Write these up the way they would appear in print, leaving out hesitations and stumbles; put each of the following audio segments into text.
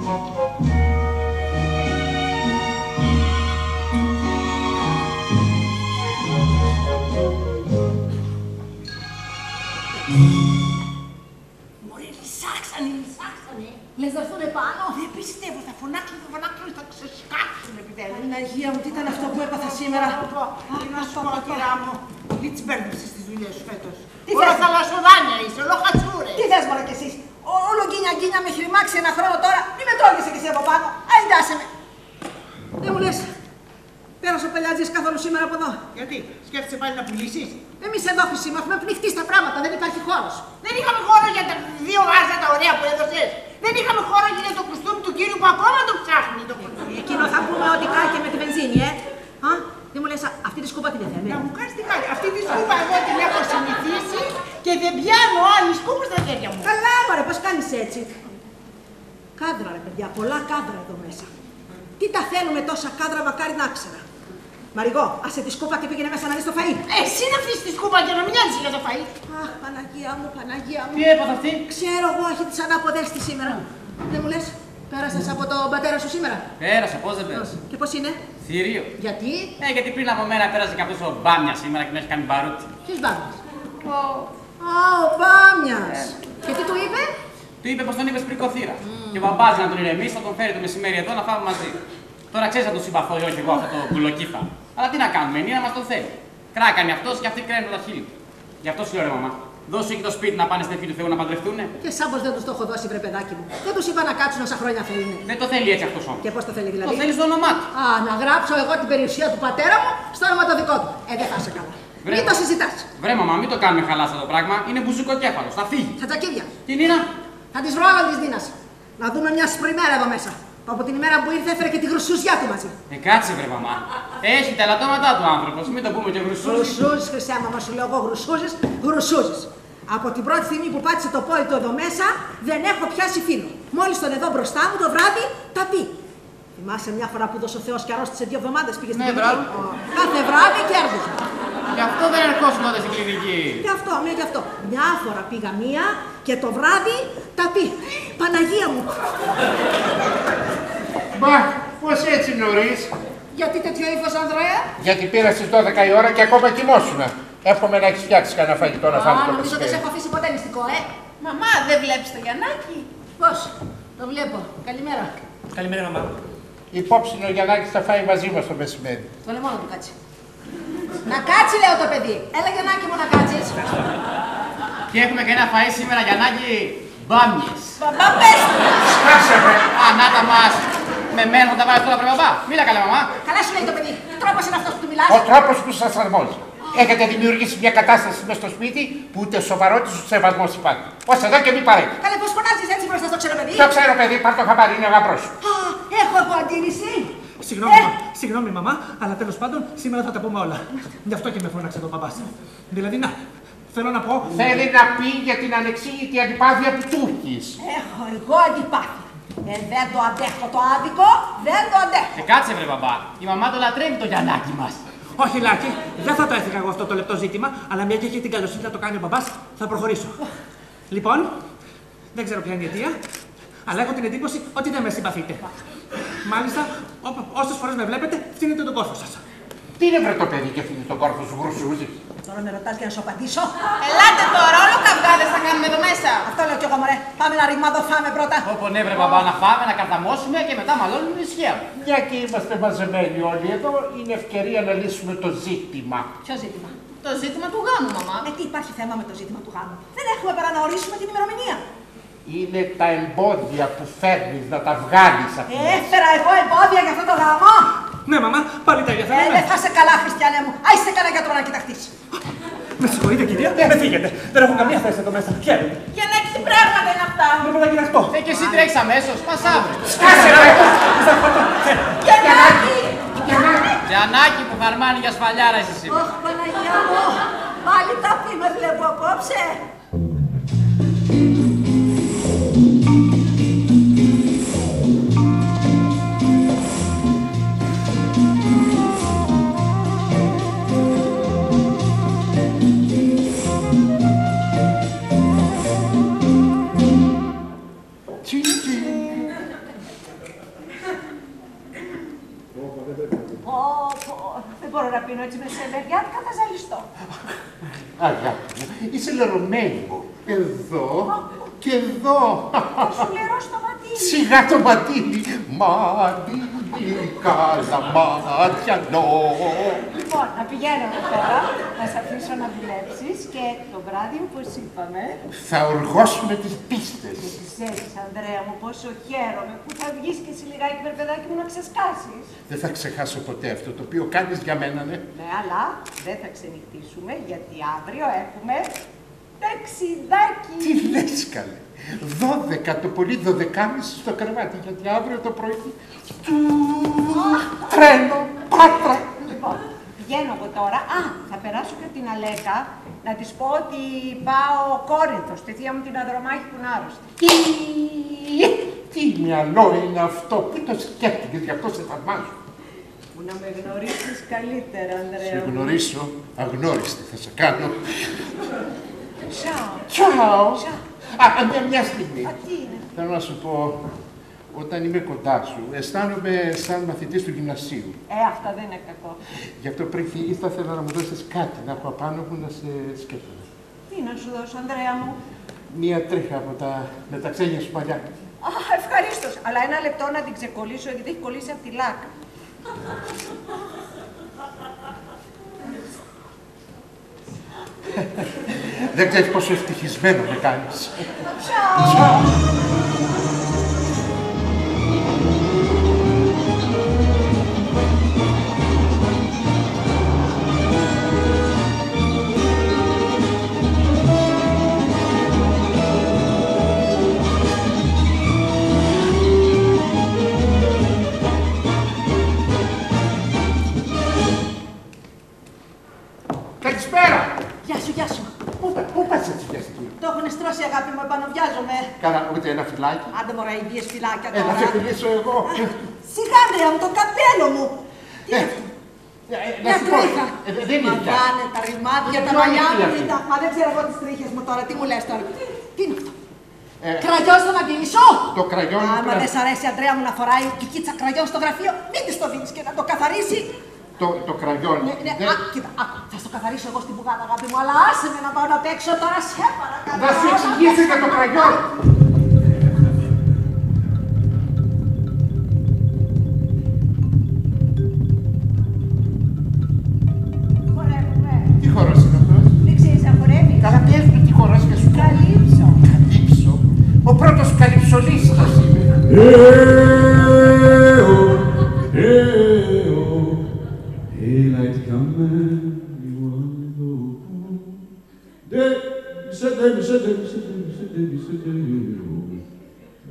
Μωρέ, λυσάξανε. Λες να έρθουνε πάνω. Δεν πιστεύω, θα φωνάξουν, θα ξεσκάψουν επιτέλους. Παναγία μου, τι ήταν αυτό που έπαθα σήμερα. Τι να σου πω, κυρά μου. Πολύ τις μπέρδεψες τις δουλειές σου φέτος. Τι Όλα θες? θαλασσοδάνια είσαι, όλο χατσούρες. Τι θες μωρέ κι εσείς. Όλο γκίνια με έχει ρημάξει ένα χρόνο τώρα. Μη με τρώγεσαι κι εσύ από πάνω. Άιντάσε με. Δεν μου λες. Πέρασε ο Πελιάτζης καθόλου σήμερα από εδώ. Γιατί, σκέφτεσαι πάλι να πουλήσεις. Εμείς εδώ χρυσίμα έχουμε πνιχτεί στα πράγματα, δεν υπάρχει χώρος. Δεν είχαμε χώρο για τα δύο βάζα τα ωραία που έδωσες. Δεν είχαμε χώρο για το κουστούμι του κύριου που ακόμα το ψάχνει το κουστούμι. Εκείνο θα πούμε ότι κάκι με τη βενζίνη, Α, δεν μου λες αυτή τη σκούπα την έφερε. Να μου κάνεις τι κάνει. Αυτή τη σκούπα εγώ την έχω συνηθίσει και δεν πιάνω άλλη σκούπα στα χέρια μου. Καλά, μωρέ, πώς κάνεις έτσι. Κάδρα, ρε παιδιά, πολλά κάδρα εδώ μέσα. Τι τα θέλουμε τόσα κάδρα, μακάρι να ξέρα. Μαριγό, άσε τη σκούπα και πήγαινε μέσα να δεις το φαΐ. Εσύ να αφήσεις τη σκούπα και να μην νοιάζεις για το φαΐ. Αχ, Παναγία μου, Παναγία μου. Τι έπαθε αυτή. Ξέρω εγώ, έχει τις ανάποδες της σήμερα. Δεν μου λες, πέρασες από τον πατέρα σου σήμερα. Πέρασα, πώς δεν πέρασα. Και πώς είναι. Θηρίο. Γιατί. Γιατί πριν από μένα πέρασε και αυτός ο Μπάμια σήμερα και με έχει κάνει μπαρούτι. Ποιος Μπάμιας. Ο Μπάμιας. Και τι του είπε. Του είπε πως τον είπες πριν κοθύρα. Και ο μπαμπάς να τον ηρεμήσει, θα τον φέρει το μεσημέρι εδώ να φάμε μαζί. Τώρα ξέρεις να τον συμπαθώ ή όχι εγώ αυτό το κουλοκύφα. Αλλά τι να κάνουμε, η Νίνα μας τον θέλει. Κράκανε αυτός και αυτοί κραίνουν τα χείλη. Γι' αυτό σου λέω ρε μαμά. Δώσου εκεί το σπίτι να πάνε στην ευχή του Θεού να παντρευτούνε. Και σαν πως δεν τους το έχω δώσει, βρε παιδάκι μου. Δεν τους είπα να κάτσουν όσα χρόνια θέλουν. Δεν το θέλει έτσι αυτός όμως. Και πώς το θέλει δηλαδή. Το θέλει στο όνομά του. Α, να γράψω εγώ την περιουσία του πατέρα μου στο όνομα το δικό του. Δεν θα είσαι καλά. Βρε, Μην το συζητάς. Βρε μαμά, μην το κάνουμε χαλάσα το πράγμα. Είναι μπουζουκοκέφαλος. Θα φύγει. Στα τσακίδια. Την Νίνα. Θα τις βρω άλλα της Δίνας. Να δούμε μια σπριμέρα εδώ μέσα. Που από την ημέρα που ήρθε έφερε και τη γρουσούζιά του μαζί. Κάτσε βρε μαμά. Έχει τα ελαττώματά του άνθρωπος. Μην το πούμε και γρουσούζι. Γρουσούζης, χρυσά μαμά σου λέω εγώ γρουσούζης. Από την πρώτη στιγμή που πάτησε το πόδι του εδώ μέσα δεν έχω πιάσει φίλο. Μόλις τον εδώ μπροστά μου το βράδυ τα πει. Θυμάσαι μια φορά που δώσε ο Θεός και αρρώστησε 2 εβδομάδες πήγε στην κλινική. Κάθε βράδυ κέρδιζε. Γι' αυτό δεν ερχόσουν τότε στην κλινική. Γι' αυτό. Μια φορά πήγα μία και το βράδυ τα πει. Παναγία μου. Μπα, πώς έτσι νωρίς. Γιατί τέτοιο ύφος, Ανδρέα. Γιατί πήρα στις 12 η ώρα και ακόμα κοιμόσουνα. Εύχομαι να έχεις φτιάξει κανένα φαγητό να φάμε το Νομίζω ότι σε μεσημέρι. έχω αφήσει ποτέ μυστικό, Μαμά, δεν βλέπεις το Γιαννάκι. Πώς. Το βλέπω. Καλημέρα. Καλημέρα μαμά. Υπόψη ο Γιαννάκης θα φάει μαζί μας το μεσημέρι. Το λαιμό να του κάτσει. Να κάτσει, λέω το παιδί. Έλα, Γιαννάκη μου, να κάτσεις. Και έχουμε και ένα φαΐ σήμερα Γιαννάκη μπάμιες. Μπαμπά, πες του. Σκάσε με! Ανάτα μας. Με μένα θα τα βάζεις τώρα βρε μπαμπά. Μίλα καλά μαμά. Καλά σου λέει το παιδί. Τι τρόπος είναι αυτός που του μιλάς. Ο τρόπος που σας αρμόζει. Έχετε δημιουργήσει μια κατάσταση μες στο σπίτι που ούτε σοβαρότητας ούτε σεβασμός υπάρχει. Ως εδώ και μη παρέχει. Καλέ, πώς φωνάζεις έτσι μπροστά στο ξέρω παιδί. Το ξέρω παιδί, πάρ' το χαμπάρι, είναι γαμπρός σου. Α, έχω εγώ αντίρρηση. Συγγνώμη, μαμά, αλλά τέλος πάντων σήμερα θα τα πούμε όλα. Γι' αυτό και με φώναξε τον μπαμπάς. Δηλαδή, να, θέλω να πω. Θέλει να πει για την ανεξήγητη αντιπάθεια που του έχεις. Έχω εγώ αντιπάθεια. Δεν το αντέχω το άδικο, δεν το αντέχω. Κάτσε βρε μπαμπά. Η μαμά το λατρεύει το Γιαννάκη μας. Όχι, Λάκη, δεν θα το έφυγα εγώ αυτό το λεπτό ζήτημα, αλλά μια και έχει την καλοσύνη να το κάνει ο μπαμπάς, θα προχωρήσω. Λοιπόν, δεν ξέρω ποια είναι η αιτία, αλλά έχω την εντύπωση ότι δεν με συμπαθείτε. Μάλιστα, όσες φορές με βλέπετε, φτύνετε τον κόρφο σας. Τι είναι βρε το παιδί και φτύνει τον κόρφο σου γρουσούζι. Τώρα με ρωτάς για να σου απαντήσω. Ελάτε τώρα, όλο καυγάδες θα κάνουμε εδώ μέσα. Αυτό λέω κι εγώ, μωρέ. Πάμε να ρημάδο, φάμε πρώτα. Όπω ναι βρε μπαμπά να φάμε, να καταμώσουμε και μετά μαλώνουμε τη σχέα. Μια και είμαστε μαζεμένοι όλοι εδώ, είναι ευκαιρία να λύσουμε το ζήτημα. Ποιο ζήτημα. Το ζήτημα του γάμου, μαμά. Τι υπάρχει θέμα με το ζήτημα του γάμου. Δεν έχουμε παρά να ορίσουμε την ημερομηνία. Είναι τα εμπόδια που φέρνεις να τα βγάλεις από μέσα. Έφερα εγώ εμπόδια για αυτό το γάμο. Ναι, μαμά, πάλι τα ίδια θέλουμε. Δεν θα σε καλά, Χριστιανέ μου. Άισε καλά για τώρα να κοιταχτείς. Με συγχωρείτε, κυρία, με φύγετε. Δεν έχω καμία θέση εδώ μέσα. Χαίρετε. Γιαννάκη, τι πράγματα είναι αυτά. Δεν πρέπει να γυρευτώ. Και εσύ τρέχεις αμέσως, μας αύριο. Σκάσε ρε! Γιαννάκη. Γιαννάκη που χαρμάνει για σφαλιάρα εσύ σήμερα. Ωχ, Παναγιά μου. Πάλι τα πει με βλέπω απόψε. Δεν μπορώ να πίνω έτσι μεσημεριάτικα, θα ζαλιστώ. Αγάπη μου, είσαι λερωμένη μου. Εδώ και εδώ. Σου λερώσει το ματίλι. Σιγά το ματίλι. Ματίλι, καλά μάτια, νο. Λοιπόν, να πηγαίνω εδώ πέρα, να σε αφήσω να δουλέψεις και το βράδυ, όπως είπαμε. Θα οργώσουμε τις πίστες. Και ξέρεις, Ανδρέα μου, πόσο χαίρομαι που θα βγεις και εσύ λιγάκι με παιδάκι μου να ξεσκάσεις. Δεν θα ξεχάσω ποτέ αυτό το οποίο κάνεις για μένα, ναι. Ναι, αλλά δεν θα ξενυχτήσουμε γιατί αύριο έχουμε ταξιδάκι. Τι λες καλέ. 12 το πολύ 12.30 στο κρεβάτι, γιατί αύριο το πρωί τρένο, πάτρα. Λοιπόν, πηγαίνω εγώ τώρα. Θα περάσω και την Αλέκα να της πω ότι πάω Κόρινθο, στη θεία μου την Αδρομάχη που είναι άρρωστη. Τι μυαλό είναι αυτό, πού το σκέφτηκες, γι' αυτό σε θαυμάζω. Που να με γνωρίσεις καλύτερα, Ανδρέα. Σε γνωρίσω, αγνώριστη θα σε κάνω. Τσάου. Τσάου. Μια στιγμή. Τι είναι? Θέλω να σου πω, όταν είμαι κοντά σου, αισθάνομαι σαν μαθητής του γυμνασίου. Αυτό δεν είναι κακό. Γι' αυτό πριν φύγεις θα ήθελα να μου δώσεις κάτι, να έχω απάνω μου να σε σκέφτομαι. Τι να σου δώσω, Ανδρέα μου? Μία τρίχα από με τα ξένια σου παλιά. Ευχαρίστως. Αλλά ένα λεπτό να την ξεκολλήσω, γιατί έχει κολλήσει από τη λάκα. Δεν ξέρεις πόσο ευτυχισμένο με κάνεις. Τσάου. Καλησπέρα! Γεια σου, γεια σου. Πού πας έτσι για στιγμή? Το έχουν στρώσει, αγάπη μου, επανοβιάζομαι. Καλά, ούτε ένα φυλάκι. Άντε μωρά, οι βίες φυλάκια Να τώρα. σε φιλήσω εγώ. Σιγά, Ανδρέα μου, το καπέλο μου. Να Μια σου πω, τρίχα. δεν είναι πια. Μαγάνε τα ρημάδια, τα ποιο μαλλιά είναι μου, αυτή? κοίτα. Μα δεν ξέρω εγώ τις τρίχες μου τώρα, τι μου λες τώρα. Τι είναι αυτό? Κραγιόν στο μαγκλισό! Το κραγιόν είναι Άμα πλέον. δεν σ' αρέσει, Αντρέα μου, να φοράει η κίτσα κραγιόν στο γραφείο, μην της το δίνεις και να το καθαρίσει. Το κραγιόν. Ναι, κοίτα, θα στο καθαρίσω εγώ στην πουγάδα, αγάπη μου, αλλά άσε με να πάω να παίξω τώρα, σε παρακαλώ. Να σου εξηγήσω για το κραγιόν. Χορεύουμε. Τι χορός είναι αυτός? Δεν ξέρεις να χορεύεις? Καλά, πες μου τι χορός και σου πω. Καλύψω. Καλύψω. Ο πρώτος καλυψολίστας είμαι. Daylight coming, we wanna go home.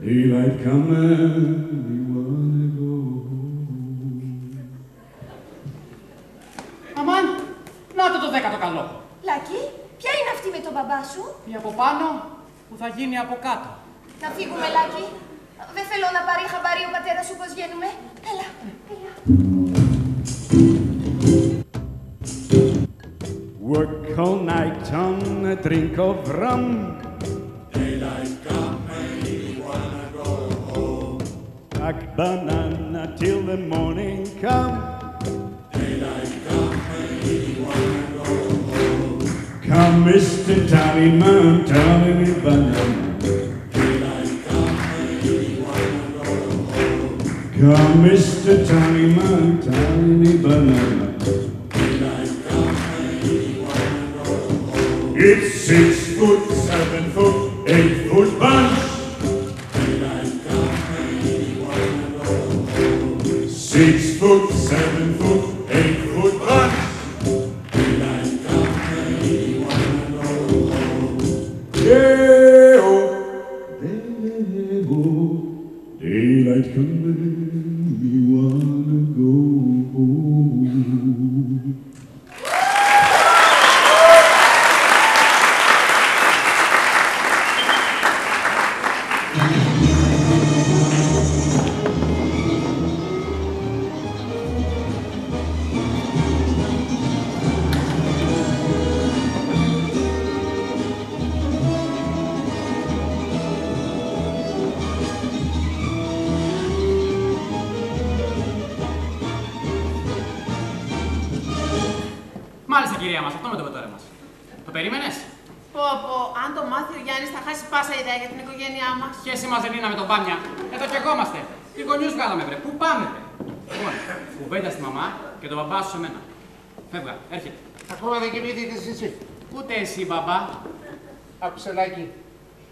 Daylight coming, we wanna go home. Αμάν, να το 10ο καλό. Λάκη, ποια είναι αυτή με τον μπαμπά σου? Η από πάνω που θα γίνει από κάτω. Να φύγουμε, Λάκη. Δεν θέλω να πάρει χαμπάρι ο πατέρας σου πως βγαίνουμε. Έλα, έλα. Work all night on a drink of rum. Daylight come and we wanna go home. Pack banana till the morning come. Daylight come and we wanna go home. Come, Mr. Tallyman, tally me banana. Daylight come and we wanna go home. Come, Mr. Tallyman, tally me banana. Daylight come and we wanna go home. It's 6 foot, 7 foot, 8 foot bunch. Daylight come and we wanna go home. 6 foot, 7 foot, 8 foot bunch. Daylight come and we wanna go home. Hey-oh, hey-oh, daylight coming, we wanna go home. εταιρεία μας, αυτό με το πετόρε μας. Το περίμενες? Πω, αν το μάθει ο Γιάννης θα χάσει πάσα ιδέα για την οικογένειά μας. Σχέση μας δεν είναι με τον Πάμια. Εδώ κι εγώ είμαστε. Τι γονιούς βγάλαμε, βρε. Πού πάμε, βρε. Λοιπόν, κουβέντα στη μαμά και τον μπαμπά σου σε μένα. Φεύγα, έρχεται. Ακόμα δεν κοιμήθηκες εσύ. Ούτε εσύ, μπαμπά. Άκουσε, Λάκη.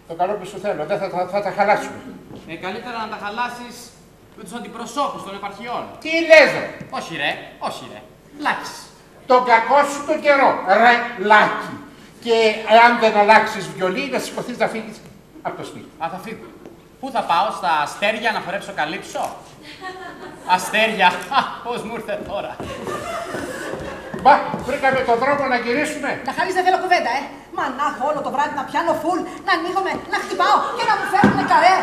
Το καλό που σου θέλω. Δεν θα τα χαλάσουμε. Καλύτερα να τα χαλάσεις με τους αντιπροσώπους των επαρχιών. Τι λες, ρε. Όχι, ρε. Όχι, ρε. Λάκης. Τον κακό σου τον καιρό, ρε Λάκη. Και εάν δεν αλλάξεις βιολί, να σηκωθείς να φύγεις από το σπίτι. Α, θα φύγω. Πού θα πάω, στα αστέρια να φορέψω καλύψω? Αστέρια. Πώς μου ήρθε τώρα. Μπα, βρήκαμε τον δρόμο να γυρίσουμε. Να χαρείς δεν θέλω κουβέντα, Μα να έχω όλο το βράδυ να πιάνω φουλ, να ανοίγομαι, να χτυπάω και να μου φέρνουν καρέ.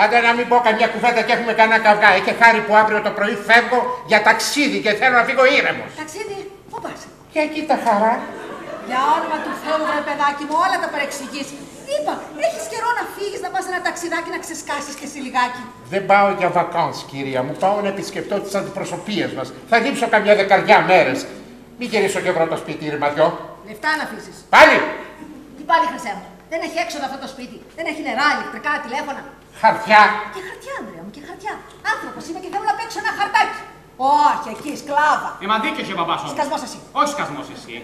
Άντε να μην πω καμιά κουβέντα και έχουμε κανένα καυγά. Έχει χάρη που αύριο το πρωί φεύγω για ταξίδι και θέλω να φύγω ήρεμος. Ταξίδι, πού πας? Και εκεί τα χαρά. Για όνομα του Θεού, βρε παιδάκι μου, όλα τα παρεξηγείς. Είπα, έχεις καιρό να φύγεις, να πας ένα ταξιδάκι να ξεσκάσεις και εσύ λιγάκι. Δεν πάω για βακάνς, κυρία μου. Πάω να επισκεφτώ τις αντιπροσωπείες μας. Θα λείψω καμιά 10 μέρες. Μην γυρίσω και βρω το σπίτι, ρηματιό. Λεφτά να αφήσεις. Πάλι! Τι πάλι, χρυσέ μου. Δεν έχει έξοδο αυτό το σπίτι. Δεν έχει νερά, ηλεκτρικά, τηλέφωνα. Χαρτιά. Και χαρτιά, Ανδρέα μου, και χαρτιά. Άνθρωπος είμαι και θέλω να παίξω ένα χαρτάκι. Όχι, εκεί, σκλάβα. Μα δίκιο είχε ο μπαμπάς όμως. Σκασμός εσύ. Όχι σκασμός εσύ.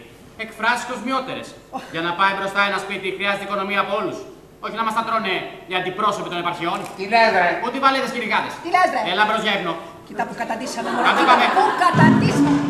Εκφράσεις κοσμιότερες. Για να πάει μπροστά ένα σπίτι χρειάζεται οικονομία από όλους. Όχι να μας τα τρώνε οι αντιπρόσωποι των επαρχιών. Τι λες, ρε. Ούτε οι βαλίδες κυριγάδες. Τι λες, ρε. Έλα μπρος για ύπνο. Κοίτα που καταντήσαμε, Άντε πάμε. Πού καταντήσαμε.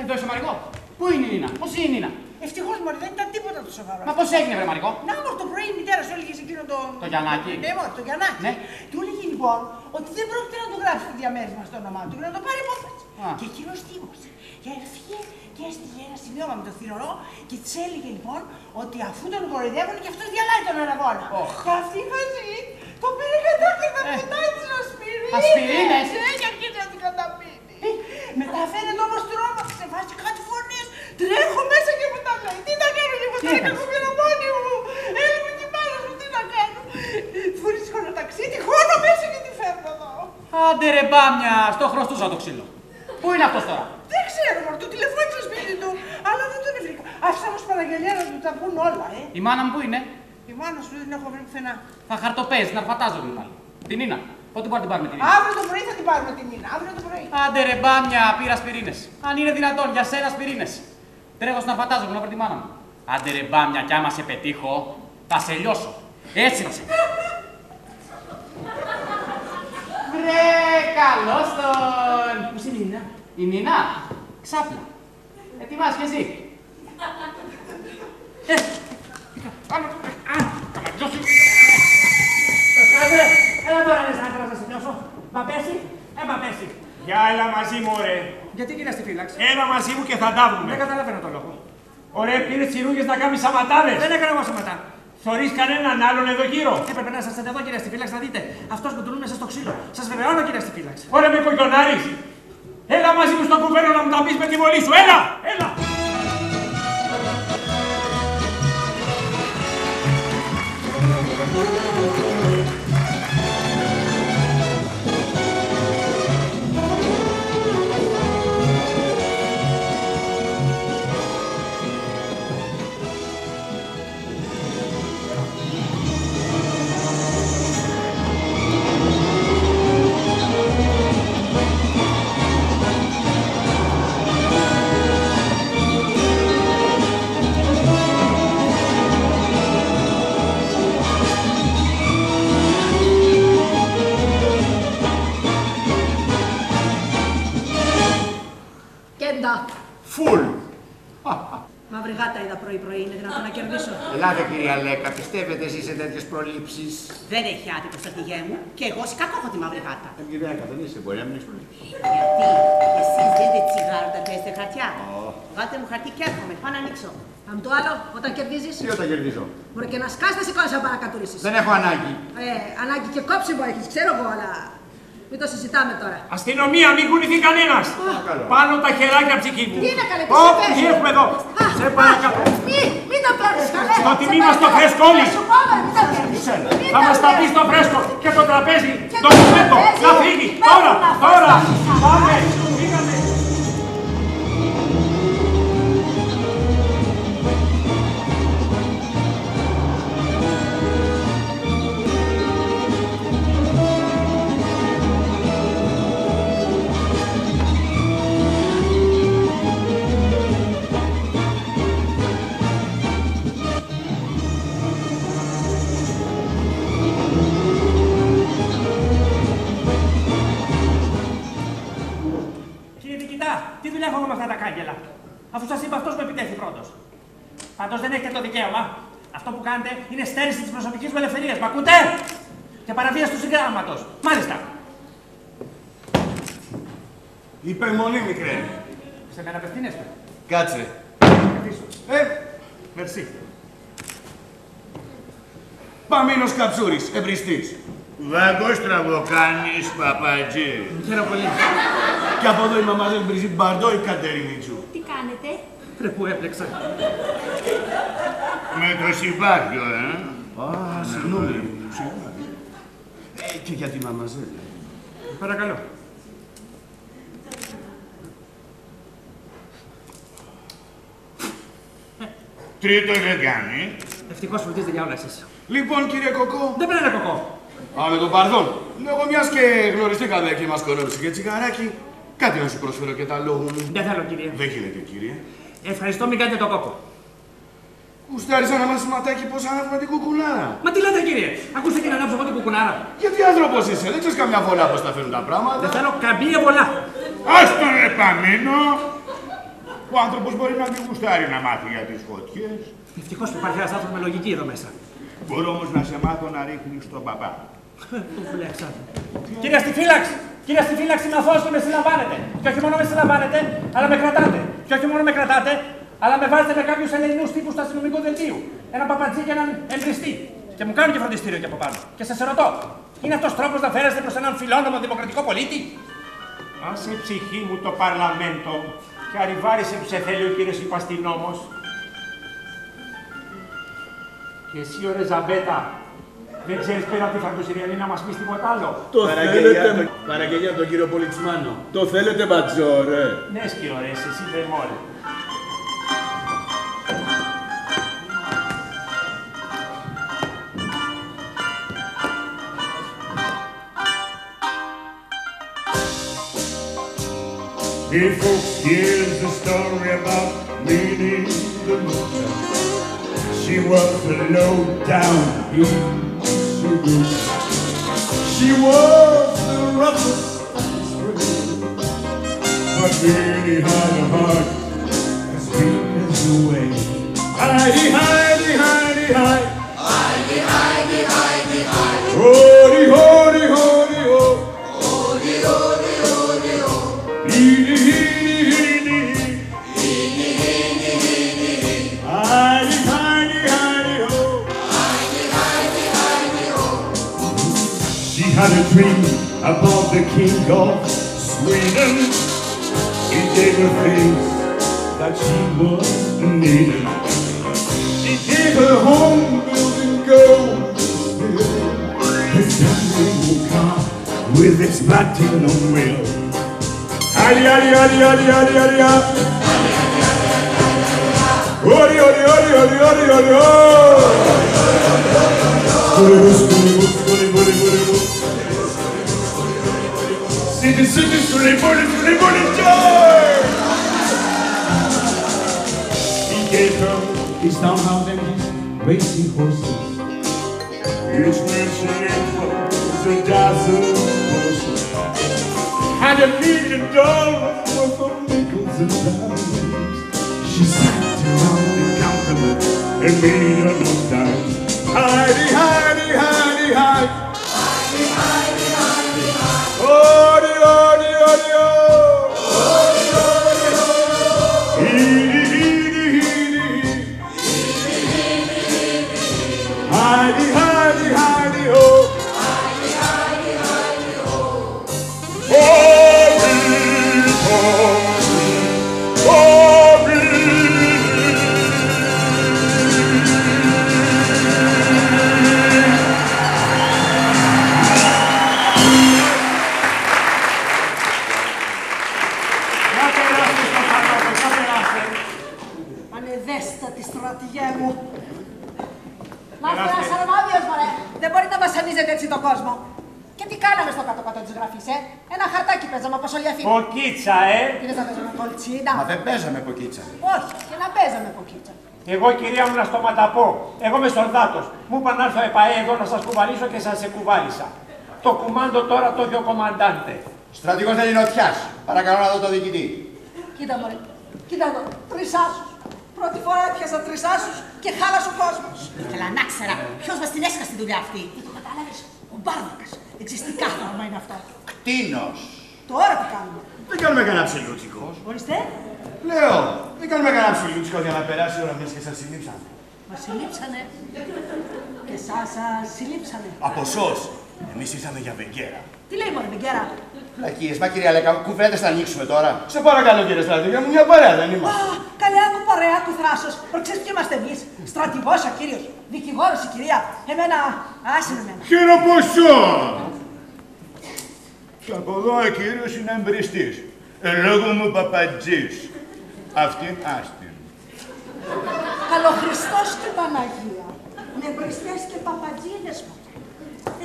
Εδώ είσαι, Μαρικό. Πού είναι η Νίνα, πώς είναι η Νίνα? Ευτυχώς μωρέ, δεν ήταν τίποτα το σοβαρό. Μα πώς έγινε, βρε Μαρικό? Να μου το πρωί η μητέρα σου έλεγε σε εκείνο το. Το Γιαννάκι. Ναι, μωρέ, το Γιαννάκι. Ναι. Του έλεγε λοιπόν ότι δεν πρόκειται να του γράψει το διαμέρισμα στο όνομά του, να το πάρει υπόθεση. Και εκείνο τίμωσε. Και έφυγε και έστειλε ένα σημείωμα με το θηρορό και τη έλεγε λοιπόν ότι αφού τον κοροϊδεύουν και αυτό διαλάει τον αραβόνα. Και αυτή η χαζή το πήρε κατάφερε να πετάει τις ασπιρίνες. Ασπιρίνες. Και αρχίζει να την καταπίνει. Μετά φαίνεται όμως τρόμαξε, βάζει κάτι φωνές. Τρέχω μέσα και μου τα λέει. Τι να κάνω λίγο τώρα και έχω μόνη μου. Έλα με την πάρα σου, τι να κάνω. Φορείς χωροταξίδι, χώνω μέσα και τη φέρνω εδώ. Άντε ρε μπάμια, στο χρωστούσα το ξύλο. Πού είναι αυτός τώρα? Δεν ξέρω, μωρέ, του τηλεφώνησα στο σπίτι του, αλλά δεν τον βρήκα. Άφησα όμως Παναγγελία να του τα πούν όλα, Η μάνα μου πού είναι? Η μάνα σου δεν έχω βρει πουθενά. Θα χαρτοπέζει, να αρπατάζομαι πάλι. Την Νίνα. Πότε μπορεί να την πάρουμε την Νίνα? Αύριο το πρωί θα την πάρουμε την Νίνα, αύριο το πρωί. Άντε ρε μπάμια, πήρα ασπιρίνες. Αν είναι δυνατόν, για σένα ασπιρίνες. Τρέχω στην αρπατάζομαι να βρω τη μάνα μου. Άντε ρε μπάμια, κι άμα σε πετύχω, θα σε λιώσω. Έτσι να σε. Βρε, καλώς τον. Πού είναι η Νίνα? Η Νίνα, ξάπλα. Ετοιμάσαι κι εσύ. Έλα τώρα, Αλεσάνδρα, να σας νιώσω. Μα πέσει, μα πέσει. Για έλα μαζί μου, ωραία. Γιατί κύριε στη φύλαξη? Έλα μαζί μου και θα τα βρούμε. Δεν καταλαβαίνω το λόγο. Ωραία, πήρες τσιρούγες να κάνεις σαματάδες. Δεν έκανα εγώ σαματά. Θωρείς κανέναν άλλον εδώ γύρω. Έπρεπε να είσαστε εδώ, κύριε στη φύλαξη, να δείτε. Αυτός που τουλούν μέσα στο ξύλο. Σας βεβαιώνω, κύριε στη φύλαξη. Ωραία, με κοκκινάρεις. Έλα μαζί μου στο κουβένο να μου τα πεις με τη βολή σου. Έλα, έλα. Φουλ. Μαύρη γάτα είδα πρωί-πρωί, είναι δυνατόν να κερδίσω. Ελάτε, κυρία Λέκα, πιστεύετε εσείς σε τέτοιες προλήψεις? Δεν έχει άτυπο στρατηγέ μου και εγώ σκάκω έχω τη μαύρη γάτα. Γυναίκα, δεν είσαι, μπορεί να μην έχεις προλήψεις. Γιατί εσείς δίνετε τσιγάρο όταν παίζετε χαρτιά. Βγάλτε μου χαρτί και έρχομαι, πάω να ανοίξω. Αν το άλλο, όταν κερδίζεις. Τι όταν κερδίζω? Μπορεί και να σκάς, δεν σηκώνεις να παρακατουρίσεις. Δεν έχω ανάγκη. Ανάγκη και κόψιμο έχεις, ξέρω εγώ, αλλά. Μην το συζητάμε τώρα. Αστυνομία, μην κουνηθεί κανένας. Πάνω τα χεράκια ψυχή μου. Τι είναι καλέ, τι έχουμε εδώ. Σε παρακαλώ. Μην το παίρνεις καλέ. Στο τιμήμα στο φρέσκο όλοι. Θα μας τα πει στο φρέσκο και το τραπέζι. Το κουβέντο. Να φύγει. Τώρα. Πάμε. Φύγαμε. Τι δουλειά έχω με αυτά τα κάγκελα, αφού σας είπα αυτός που επιτέθη πρώτος. Πάντως δεν έχετε το δικαίωμα. Αυτό που κάνετε είναι στέρηση της προσωπικής μου ελευθερίας. Μ' ακούτε? Και παραβίαση του συγγράμματος. Μάλιστα. Υπερμονή, μικρέ. Σε μένα απευθύνεστε. Κάτσε. Μερσή. Παμίνος Καψούρης, εμπριστής. Βαγκόστραβο κάνεις, παπατζή. Χαίρομαι πολύ. Και από εδώ η μαμάζελ Μπριζίτ Μπαρντό, η Κατερινίτσου. Τι κάνετε? Ρε που έπλεξα. Με το συμπάθειο, Α, συγγνώμη. Και για τη μαμαζέλ. Παρακαλώ. Τρίτο δεν κάνει. Ευτυχώς φροντίζετε για όλα εσείς. Λοιπόν, κύριε Κοκό. Δεν πρέπει να είναι Κοκό. Α, με τον παρδόν. Λόγω μιας και γνωριστήκαμε και μας κορώδισε και τσιγαράκι, κάτι να σου προσφέρω και τα λόγου μου. Δεν θέλω, κύριε. Δεν γίνεται, κύριε. Ευχαριστώ, μην κάνετε το κόπο. Γουστάριζα να μας σηματάκι πως ανάβουμε την κουκουνάρα. Μα τι λέτε, κύριε. Ακούστε και να ανάψω εγώ την κουκουνάρα. Γιατί άνθρωπος είσαι, δεν ξέρεις καμιά βολά πως τα φέρνουν τα πράγματα. Δεν θέλω καμία βολά. Ας τον επαμείνω. Ο άνθρωπος μπορεί να μην γουστάρει να μάθει για τις φωτιές. Ευτυχώς που υπάρχει ένας άνθρωπος με λογική εδώ μέσα. Μπορώ όμως να σε μάθω να ρίχνεις τον παπά. Πού φυλάξατε. Κύριε στη φύλαξη! Κύριε στη φύλαξη, με αθώος και με συλλαμβάνετε. Και όχι μόνο με συλλαμβάνετε, αλλά με κρατάτε. Και όχι μόνο με κρατάτε, αλλά με βάζετε με κάποιους ελληνικούς τύπους του αστυνομικού δελτίου. Έναν παπατζή και έναν εμπριστή. Και μου κάνουν και φροντιστήριο και από πάνω. Και σας ερωτώ, είναι αυτός τρόπος να φέρεστε προς έναν φιλόνομο δημοκρατικό πολίτη? Άσε ψυχή μου το Παρλαμέντο και αριβάρισε που σε θέλει ο κύριος υπαστηνόμος. Και εσύ, ο Ρεζαμπέτα, δεν ξέρεις πέρα από τη Φαρντοσυριανή να μας πεις τίποτα άλλο. Παραγγελιά τον κύριο Πολιτσμάνο. Το θέλετε, μπατζόρε. Ναι, σκυρωρές, εσύ δεν μόλι. Hey folks, here's a story about Minnie the Moocher. She was a low-down sugar. She was the roughest of the spring, but Minnie had a heart as deep as the wave. Heidi, Heidi, Heidi, Heidi. Heidi, Heidi, Heidi, Heidi. Hody, hody, hody, ho. Hody, hody, hody, ho. Heedy, heedy, heedy, heedy, heedy, heedy, heedy. Heidi, Heidi, Heidi, ho. Heidi, Heidi, Heidi, ho. She had a dream about the king of Sweden. He gave her things that she was needing. He gave her home building gold still. His family will come with its platinum wheel. Hadi, hadi, hadi, hadi, hadi, hadi, hadi. Hadi, hadi, hadi, hadi, hadi, hadi, hadi. Skulibus, skulibus, skulibus, skulibus. City, city, skulibus, skulibus, joy. He gave her his townhouse and his racing horses. His mansion was a dozen horses. Had $1 million worth of nickels and dimes. She sat around and counted them and made her no dimes. Heidi, Heidi, Heidi, Heidi. Heidi, Heidi, Heidi, Heidi. Hodi, hodi, hodi, ho. Hodi, hodi, hodi, ho. Heedy, heedy, heedy, heedy. Heedy, heedy, heedy, heedy. Heidi, Heidi, Heidi, ho. Heidi, Heidi, Heidi, ho. βασανίζετε έτσι τον κόσμο. Και τι κάναμε στο κάτω-κάτω της γραφής, Ένα χαρτάκι παίζαμε όπως όλοι οι αφήνουν. Ποκίτσα, Τι δεν θα παίζαμε κολτσίνα. Μα δεν παίζαμε ποκίτσα. Όχι, και να παίζαμε ποκίτσα. Εγώ, κυρία μου, να στοματαπώ. Εγώ είμαι σορδάτος. Μου είπαν να έρθω ΕΠΑΕ εδώ να σας κουβαλήσω και σας εκουβάλισα. Το κουμάντο τώρα το έχει ο κομμαντάντε. Στρατηγός Ελληνοτιάς. Παρακαλώ να δω το διοικητή. Κοίτα μωρέ, κοίτα εδώ, 3 άσους. Πρώτη φορά έπιασα 3 άσους και χάλασε ο κόσμος. Ήθελα να ξέρα ποιος μας την έσχα στη δουλειά αυτή. Δεν το κατάλαβες, ο Μπάρδακας. Δεν ξέρεις τι κάθαρμα είναι αυτό. Κτίνος. Τώρα τι κάνουμε. Δεν κάνουμε κανένα ψιλούτσικο. Ορίστε. Λέω, δεν κάνουμε κανένα ψιλούτσικο για να περάσει η ώρα μιας και σας συλλήψαν. Μας συλλήψανε. Και εσάς συλλήψανε. Από σως. Εμείς ήρθαμε για βεγγέρα. Τι λέει μωρέ Βεγγέρα. Λακίες, μα κυρία Λέκα, κουβέντες θα ανοίξουμε τώρα. Σε παρακαλώ κύριε στρατηγέ μου, μια παρέα δεν είμαστε. Καλέ, άκου παρέα, άκου θράσος. Ξέρεις ποιοι είμαστε εμείς. Στρατηγός ο κύριος. Δικηγόρος η κυρία. Εμένα, άσε με εμένα. Χειροποσό! Και από εδώ ο κύριος είναι εμπριστής. Λέγομαι Παπατζής. Αυτήν άστην. Καλοχριστός και Παναγία. Με μπριστές και παπατζίδες μου.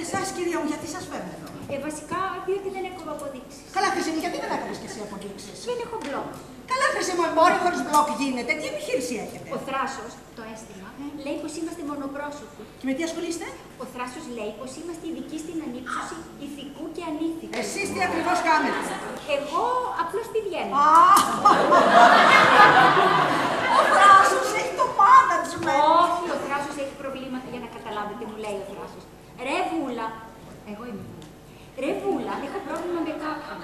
Εσάς κυρία μου, γιατί σας φέρνω εδώ. Βασικά, διότι δεν έχω αποδείξεις. Καλά, Χρυσή μου, γιατί δεν έκανες και εσύ αποδείξεις. Δεν έχω μπλοκ. Καλά, Χρυσή μου, εμπόριο χωρίς μπλοκ γίνεται. Τι επιχείρηση έχετε. Ο Θράσος, το αίσθημα, λέει πως είμαστε μονοπρόσωποι. Και με τι ασχολείστε. Ο Θράσος λέει πως είμαστε ειδικοί στην ανύψωση ηθικού και ανήθικου. Εσείς τι ακριβώς κάνετε. Εγώ απλώς τη βγαίνω. Ο Θράσος έχει το management. Όχι, ο Θράσος έχει προβλήματα, για να καταλάβετε τι μου λέει ο Θράσος. Ρε Βούλα, εγώ είμαι Βούλα. Ρε Βούλα, έχω πρόβλημα με κάποιον.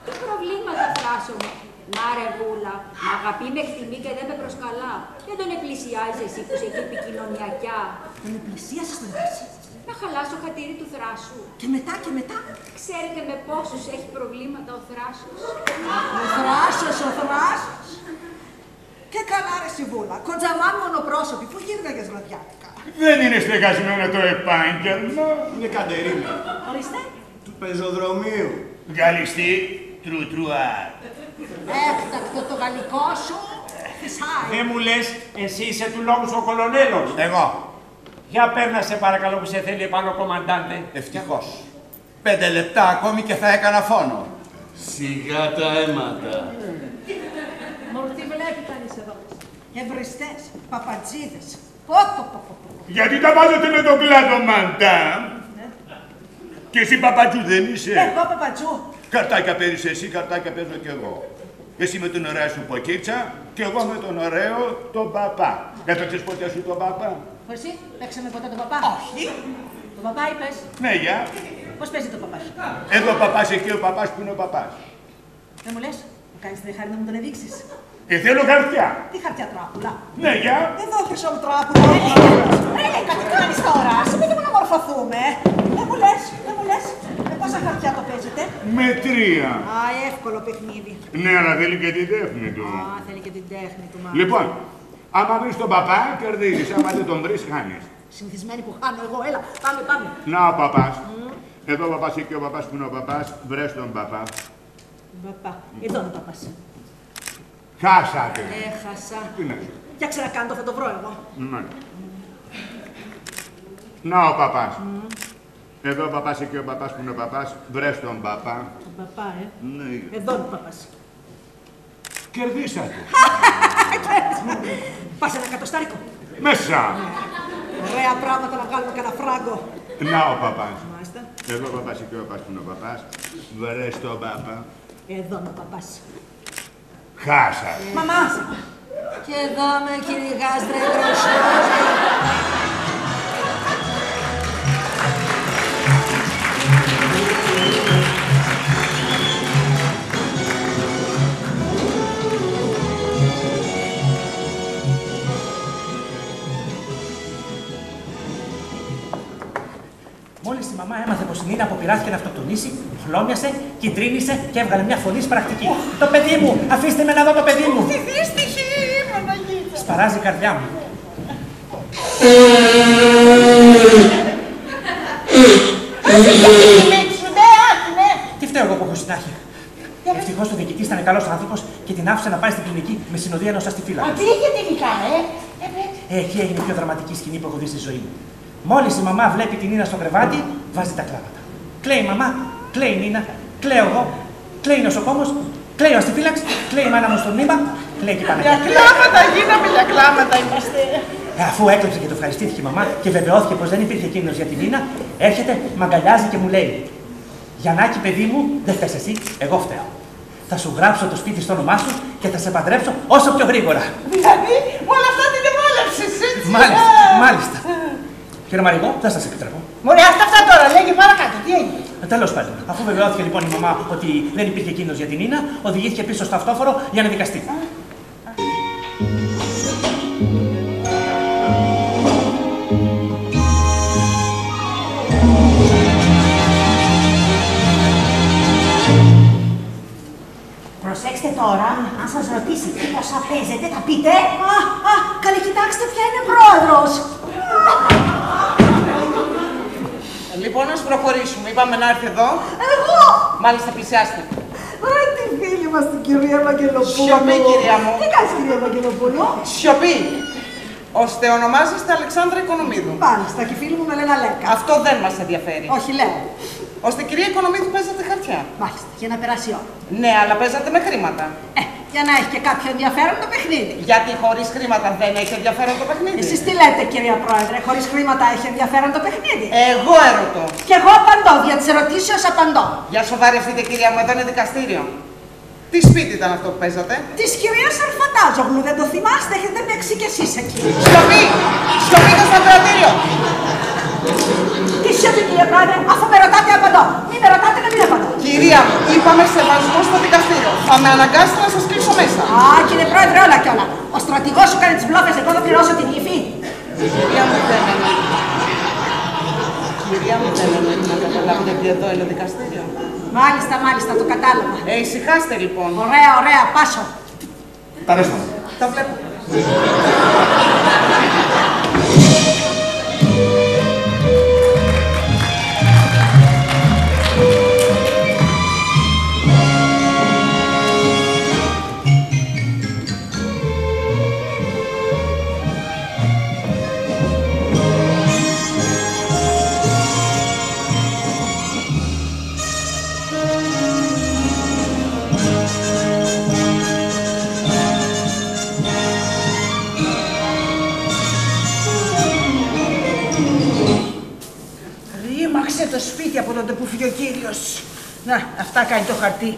Τι προβλήματα, Θράσο μου. Να ρε Βούλα, μ' αγαπεί μέχρι στιγμή και δεν με προσκαλά. Δεν τον επλησιάζει εσύ που είσαι εκεί επικοινωνιακιά. Τον επλησίασες τον εσύ. Να χαλάσω χατήρι του Θράσου. Και μετά και μετά. Ξέρετε με πόσους έχει προβλήματα ο Θράσος. Ο Θράσος, ο Θράσος. Και καλά ρε Σιβούλα, κοντζαμάν μονοπρόσωποι, πού γύρναγες βραδιάτικα. Δεν είναι στεγασμένο το επάγγελμα. Είναι Κατερίνα. Ορίστε. Του πεζοδρομίου. Γαλλιστή, τρου-τρουάρ. Έκτακτο το γαλλικό σου. Φυσάει. Δεν μου λες, εσύ είσαι του λόγου ο κολονέλος. Εγώ. Για παίρνα σε παρακαλώ που σε θέλει επάνω ο κομμαντάντε. Ευτυχώς. 5 λεπτά ακόμη και θα έκανα φόνο. Σιγά τα αίματα. Μωρ, τι βλέπει κανείς εδώ. Εμπριστές, παπατζίδες. Γιατί τα βάζετε με τον κλάδο Μαντάμ. Και εσύ παπατζού δεν είσαι. Εγώ παπατζού. Καρτάκια παίρνεις εσύ, καρτάκια παίζω κι εγώ. Εσύ με την ωραία σου ποκίτσα και εγώ με τον ωραίο τον παπά. Έπαιξες ποτέ σου τον παπά. Εσύ, παίξαμε ποτέ τον παπά. Όχι. Τον παπά είπες. Ναι, γεια. Πώς παίζει τον παπά. Εδώ ο παπάς εκεί ο παπάς που είναι ο παπάς. Δεν μου λες, μου κάνεις την χάρη να μου τον εδείξεις. Θέλω χαρτιά. Τι χαρτιά τράπουλα. Ναι, γεια. Εδώ χρυσό μου τράπουλα. Ρε Λέκα, τι κάνεις τώρα. Σου να μορφωθούμε. Δεν μου λες, δεν μου λες. Με πόσα χαρτιά το παίζετε. Με 3. Α, εύκολο παιχνίδι. Ναι, αλλά θέλει και την τέχνη του. Α, θέλει και την τέχνη του μάλλον. Λοιπόν, άμα βρεις τον παπά, κερδίζεις. Άμα δεν τον βρεις, χάνεις. Συνηθισμένη που χάνω εγώ, έλα, πάμε. Να ο παπάς. Εδώ ο παπάς εκεί ο παπάς που είναι ο παπάς. Βρες τον παπά. Παπά, εδώ είναι ο παπάς. Χάσατε. Έχασα. Τι να σου. Φτιάξε να κάνω, θα το βρω εγώ. Ναι. Να ο παπάς. Εδώ ο παπάς εκεί ο παπάς που είναι ο παπάς. Βρες τον παπά. Τον παπά, Ναι. Εδώ είναι ο παπάς. Κερδίσατε. Πας ένα κατοστάρικο. Μέσα. Ωραία πράγματα να βγάλουμε κανένα φράγκο. Να ο παπάς. Μάλιστα. Εδώ ο παπάς εκεί ο παπάς που είναι ο παπάς. Βρες τον παπά. Εδώ είναι ο παπάς. Χάσατε. Μαμά! Και εδώ με κυνηγάς τρεγροσόζι. Μόλις η μαμά έμαθε πως η Νίνα αποπειράθηκε να αυτοκτονήσει, χλώμιασε, κυτρίνησε και έβγαλε μια φωνή σπρακτική. Το παιδί μου! Αφήστε με να δω το παιδί μου! Τι δύστιχη, Παναγίτα! Σπαράζει η καρδιά μου. Τι φταίω εγώ που έχω συνάχη. Ευτυχώς ο διοικητής ήταν καλός άνθρωπος και την άφησε να πάει στην κλινική με συνοδεία ενός αστιφύλακας. Τι είχε τελικά, Εκεί έγινε η πιο δραματική σκηνή που έχω δει στη ζωή μου. Μόλις η μαμά βλέπει την Νίνα στο κρεβάτι, βάζει τα κλάματα. Κλαίει η μαμά, κλαίει η Νίνα, κλαίω εγώ, κλαίει ο νοσοκόμος, κλαίει ο αστιφύλαξ, κλαίει η μάνα μου στο μνήμα, κλαίει και η Παναγία. Για κλάματα γίναμε, για κλάματα είμαστε. Αφού έκλεψε και το ευχαριστήθηκε η μαμά και βεβαιώθηκε πως δεν υπήρχε κίνδυνος για την Νίνα, έρχεται, μ' αγκαλιάζει και μου λέει: Γιαννάκη, παιδί μου, δεν φταίς εσύ, εγώ φταίω. Θα σου γράψω το σπίτι στο όνομά σου και θα σε παντρέψω όσο πιο γρήγορα. Δηλαδή, όλα αυτά την εμβόλευσες, έτσι. Μάλιστα. Κύριε Μαριγό, δεν σας επιτρέπω. Μωρέ, αυτά τώρα, λέγε παρακάτω, τι έγινε. Τέλος πάντων, αφού βεβαιώθηκε λοιπόν η μαμά ότι δεν υπήρχε κίνδυνος για την Νίνα, οδηγήθηκε πίσω στο αυτόφορο για να δικαστεί. Προσέξτε τώρα, αν σας ρωτήσει πόσα παίζετε, θα πείτε. Καλή, κοιτάξτε ποια είναι πρόεδρος. Λοιπόν, ας προχωρήσουμε. Είπαμε να έρθει εδώ. Εγώ! Μάλιστα, πλησιάστε. Ρε τη φίλη μας την κυρία Ευαγγελοπούλου. Σιωπή, κυρία μου. Τι κάνεις, κυρία Ευαγγελοπούλου? Σιωπή. Ώστε ονομάζεστε Αλεξάνδρα Οικονομίδου. Μάλιστα, και οι φίλοι μου με λένε Αλέκα. Αυτό δεν μας ενδιαφέρει. Όχι, λέω. Ώστε κυρία Οικονομίδου παίζατε χαρτιά. Μάλιστα, για να περάσει η ώρα. Ναι, αλλά παίζατε με χρήματα. Για να έχει και κάποιο ενδιαφέρον το παιχνίδι. Γιατί χωρίς χρήματα δεν έχει ενδιαφέρον το παιχνίδι. Εσείς τι λέτε, κυρία Πρόεδρε, χωρίς χρήματα έχει ενδιαφέρον το παιχνίδι? Εγώ ερωτώ. Και εγώ απαντώ, δια της ερωτήσεως απαντώ. Για σοβαρευτείτε, κυρία μου, εδώ είναι δικαστήριο. Τι σπίτι ήταν αυτό που παίζατε? Της κυρίας Αρφαντάζογλου, δεν το θυμάστε, έχετε παίξει κι εσείς εκεί. Σιωπή! Σιωπή το στρατιωτήριο! Τι σιωπή, κύριε Πρόεδρε, αφού με ρωτάτε απαντώ. Μην με ρωτάτε να μην απαντώ. Κυρία μου, είπαμε σεβασμό στο δικαστήριο. Θα με αναγκάσετε να σας κλείσω μέσα. Κύριε Πρόεδρε, όλα κι όλα. Ο στρατηγός σου κάνει τις μπλόφες, εγώ θα πληρώσω την ύφη. Κυρία μου, δεν εννοεί. Κυρία μου, δεν εννοεί να καταλάβετε ότι εδώ είναι δικαστήριο. Μάλιστα, μάλιστα, το κατάλαβα. Ησυχάστε λοιπόν. Ωραία, ωραία, πάσω. Τα αρέσω. Τα βλέπω. Το σπίτι από τότε που φύγει ο κύριος. Να, αυτά κάνει το χαρτί.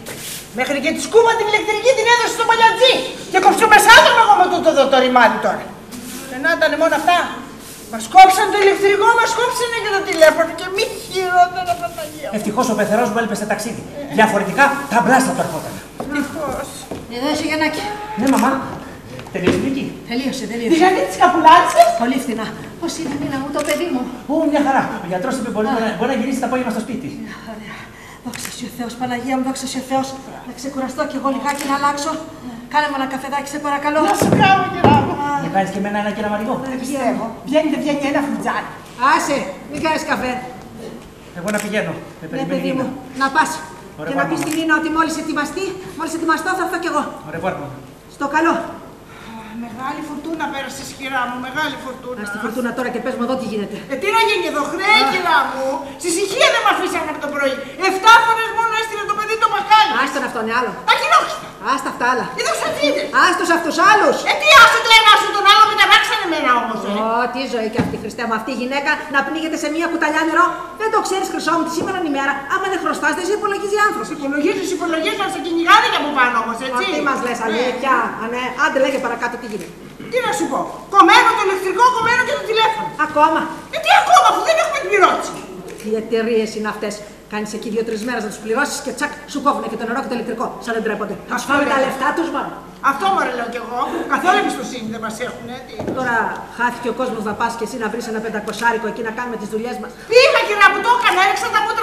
Μέχρι και τη σκούβα την ηλεκτρική την έδωσε στο παλιατζή. Και κόψω μεσάτων εγώ με τούτο εδώ το ρημάδι τώρα. Και να ήταν μόνο αυτά. Μας κόψαν το ηλεκτρικό, μας κόψαν και το τηλέφωνο και μη χειρότερα Παναγία. Ευτυχώς ο πεθερός μου έλπεσε ταξίδι. Διαφορετικά τα μπλάστα του ερχόταν. Ευτυχώς. Εδώ είσαι, Γιαννάκη. Ναι, μαμά. Τελείωσε η δίκη. Τελείωσε. Δηλαδή τις καπουλάτσες. Πολύ φθηνά. Πώς είναι, Νίνα μου, το παιδί μου? Μια χαρά. Ο γιατρός είπε μπορεί να γυρίσει το απόγευμα στο σπίτι. Ωραία. Δόξα σου ο Θεός, Παναγία μου, δόξα σου ο Θεός. Να ξεκουραστώ κι εγώ λιγάκι να αλλάξω. Κάνε μου ένα καφεδάκι, σε παρακαλώ. Να σου κάνω, κυρία μου. Να κάνεις και εμένα ένα κεραμαρικό. Δεν πιστεύω. Βγαίνει ένα φλιτζάνι. Άσε, μην κάνεις καφέ. Εγώ να πηγαίνω. Ναι, παιδί μου, να πας. Και να πεις μάμα. στην Νίνα ότι μόλις ετοιμαστώ θα έρθω κι εγώ. Ωραία, Στο καλό. Μεγάλη φουρτούνα πέρασες, κυρά μου, μεγάλη φουρτούνα. Στη φουρτούνα τώρα και πες μου εδώ τι γίνεται. Τι να γίνει εδώ, χρέη, κυρά μου. Στη ησυχία δεν με αφήσανε από το πρωί. 7 φορές μόνο έστειλε το παιδί το μπακάλι. Άστον αυτόν άλλο. Ακοινόχιστα. Άστα αυτά άλλα. Είδες αυτίδες. Άστος αυτούς άλλους. Τι άσε το ένα σου τον άλλο, με ταράξανε εμένα όμως. Τι ζωή και αυτή, Χριστέ μου, αυτή η γυναίκα να πνίγεται σε μία κουταλιά νερό. Δεν το ξέρεις, Χρυσό μου, τη σήμερα ημέρα. Άμα δεν χρωστάς, δεν σε υπολογίζει άνθρωπος. Υπολογίζεις να σε κυνηγάνε και από πάνω όμως, έτσι. Τι μας λες, αλήθεια. Ναι. Άντε, λέγε παρακάτω τι γίνεται. Τι να σου πω. Κομμένο το ηλεκτρικό, κομμένο και το τηλέφωνο. Ακόμα. Τι ακόμα, αφού δεν έχουμε εκπληρώσει. Τι εταιρείες είναι αυτές. Κάνεις εκεί 2-3 μέρες να τους πληρώσεις και τσακ, σου κόβουνε και το νερό και το ηλεκτρικό. Σαν δεν τρέπονται. Θα τους φάμε τα λεφτά τους, μόνο. Αυτό μωρέ λέω κι εγώ. Καθόλου εμπιστοσύνη δεν μας έχουν, έτσι. Τώρα χάθηκε ο κόσμος να πας και εσύ να βρεις ένα 500 εκεί να κάνουμε τις δουλειές μας. Τι είχα, κυρία που το έκανα, έριξα τα μούτρα.